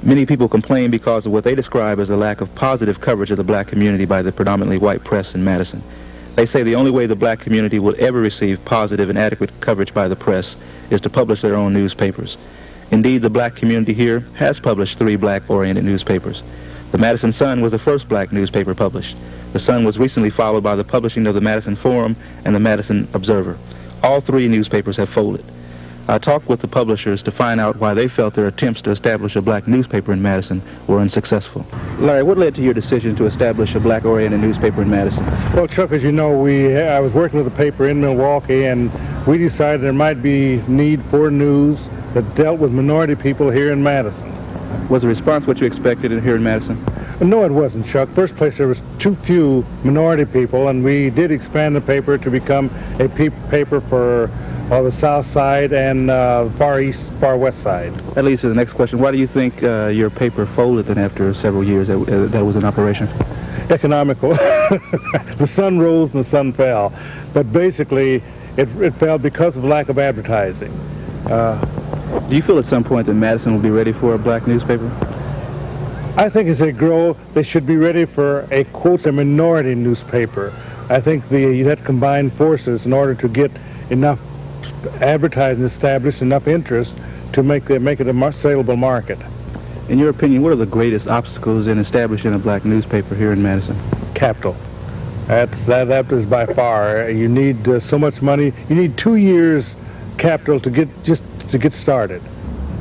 Many people complain because of what they describe as the lack of positive coverage of the black community by the predominantly white press in Madison. They say the only way the black community will ever receive positive and adequate coverage by the press is to publish their own newspapers. Indeed, the black community here has published 3 black-oriented newspapers. The Madison Sun was the first black newspaper published. The Sun was recently followed by the publishing of the Madison Forum and the Madison Observer. All 3 newspapers have folded. I talked with the publishers to find out why they felt their attempts to establish a black newspaper in Madison were unsuccessful. Larry, what led to your decision to establish a black-oriented newspaper in Madison? Well, Chuck, as you know, I was working with a paper in Milwaukee, and we decided there might be need for news that dealt with minority people here in Madison. Was the response what you expected here in Madison? No, it wasn't, Chuck. First place, there was too few minority people, and we did expand the paper to become a paper for the south side and far east, far west side. That leads to the next question. Why do you think your paper folded then after several years that was in operation? Economical. The sun rose and the sun fell. But basically, it fell because of lack of advertising. Do you feel at some point that Madison will be ready for a black newspaper? I think as they grow, they should be ready for a, quote, a minority newspaper. I think you have to combine forces in order to get enough advertising established, enough interest to make it a saleable market. In your opinion, what are the greatest obstacles in establishing a black newspaper here in Madison? Capital. That is by far. You need so much money. You need 2 years capital to get started.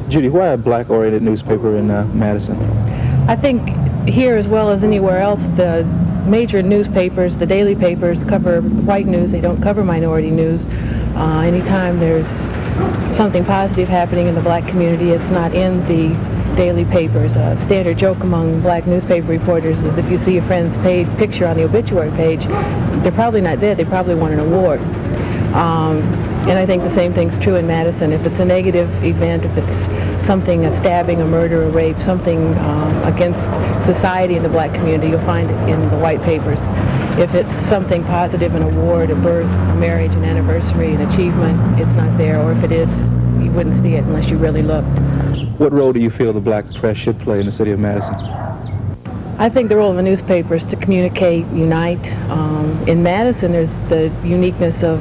Judy, why a black-oriented newspaper in Madison? I think here, as well as anywhere else, the major newspapers, the daily papers, cover white news. They don't cover minority news. Anytime there's something positive happening in the black community, it's not in the daily papers. A standard joke among black newspaper reporters is if you see a friend's picture on the obituary page, they're probably not dead, they probably won an award. And I think the same thing's true in Madison. If it's a negative event, if it's something, a stabbing, a murder, a rape, something against society in the black community, you'll find it in the white papers. If it's something positive, an award, a birth, a marriage, an anniversary, an achievement, it's not there. Or if it is, you wouldn't see it unless you really looked. What role do you feel the black press should play in the city of Madison? I think the role of a newspaper is to communicate, unite. In Madison, there's the uniqueness of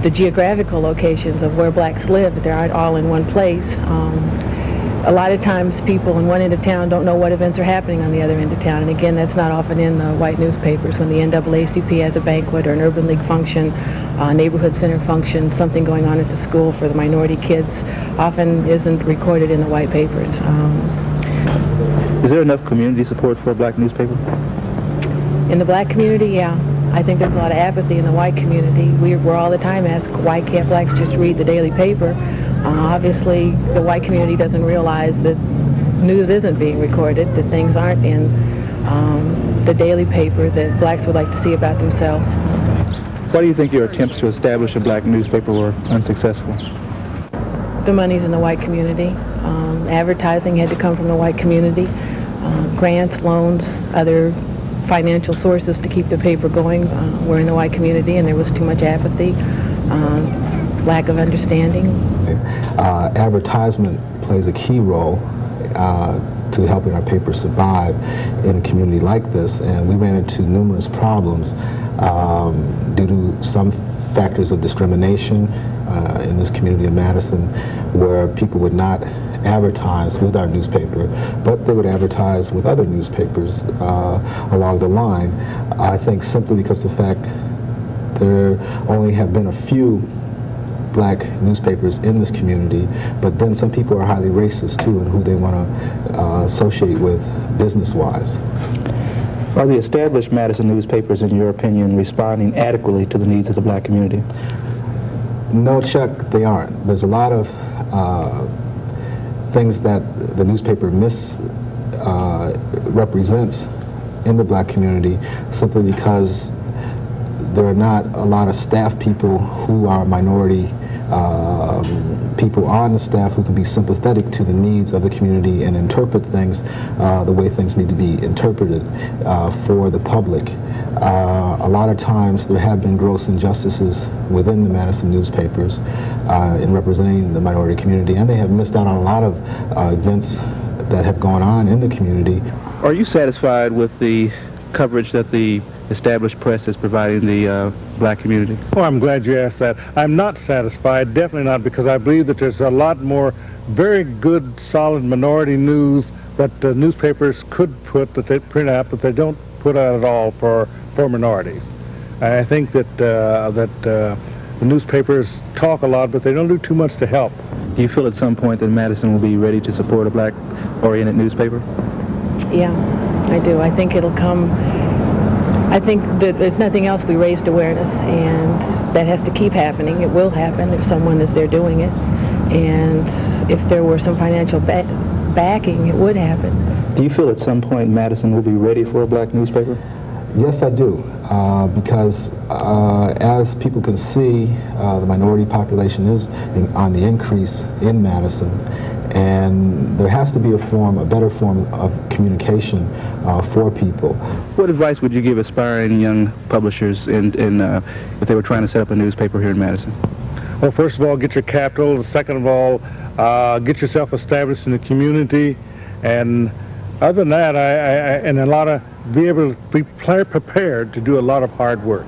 the geographical locations of where blacks live, but they aren't all in one place. A lot of times people in one end of town don't know what events are happening on the other end of town, and again, that's not often in the white newspapers. When the NAACP has a banquet or an Urban League function, a neighborhood center function, something going on at the school for the minority kids, often isn't recorded in the white papers. Is there enough community support for a black newspaper? In the black community, yeah. I think there's a lot of apathy in the white community. We're all the time asked, why can't blacks just read the daily paper? Obviously, the white community doesn't realize that news isn't being recorded, that things aren't in the daily paper that blacks would like to see about themselves. Why do you think your attempts to establish a black newspaper were unsuccessful? The money's in the white community. Advertising had to come from the white community. Grants, loans, other financial sources to keep the paper going were in the white community, and there was too much apathy, lack of understanding. Advertisement plays a key role to helping our paper survive in a community like this, and we ran into numerous problems due to some factors of discrimination in this community of Madison, where people would not advertise with our newspaper, but they would advertise with other newspapers along the line. I think simply because of the fact there only have been a few black newspapers in this community, but then some people are highly racist too, and who they want to associate with business-wise. Are the established Madison newspapers, in your opinion, responding adequately to the needs of the black community? No, Chuck, they aren't. There's a lot of things that the newspaper represents in the black community simply because there are not a lot of staff people who are minority people on the staff who can be sympathetic to the needs of the community and interpret things the way things need to be interpreted for the public. A lot of times there have been gross injustices within the Madison newspapers in representing the minority community, and they have missed out on a lot of events that have gone on in the community. Are you satisfied with the coverage that the established press is providing the black community? Oh, I'm glad you asked that. I'm not satisfied, definitely not, because I believe that there's a lot more very good, solid minority news that newspapers could put, that they print out, but they don't put out at all for minorities. I think that the newspapers talk a lot, but they don't do too much to help. Do you feel at some point that Madison will be ready to support a black-oriented newspaper? Yeah, I do. I think it'll come. I think that if nothing else, we raised awareness, and that has to keep happening. It will happen if someone is there doing it, and if there were some financial backing, it would happen. Do you feel at some point Madison will be ready for a black newspaper? Yes, I do, because as people can see, the minority population is on the increase in Madison, and there has to be a better form of communication for people. What advice would you give aspiring young publishers if they were trying to set up a newspaper here in Madison? Well, first of all, get your capital. Second of all, get yourself established in the community, and other than that, be able to be prepared to do a lot of hard work.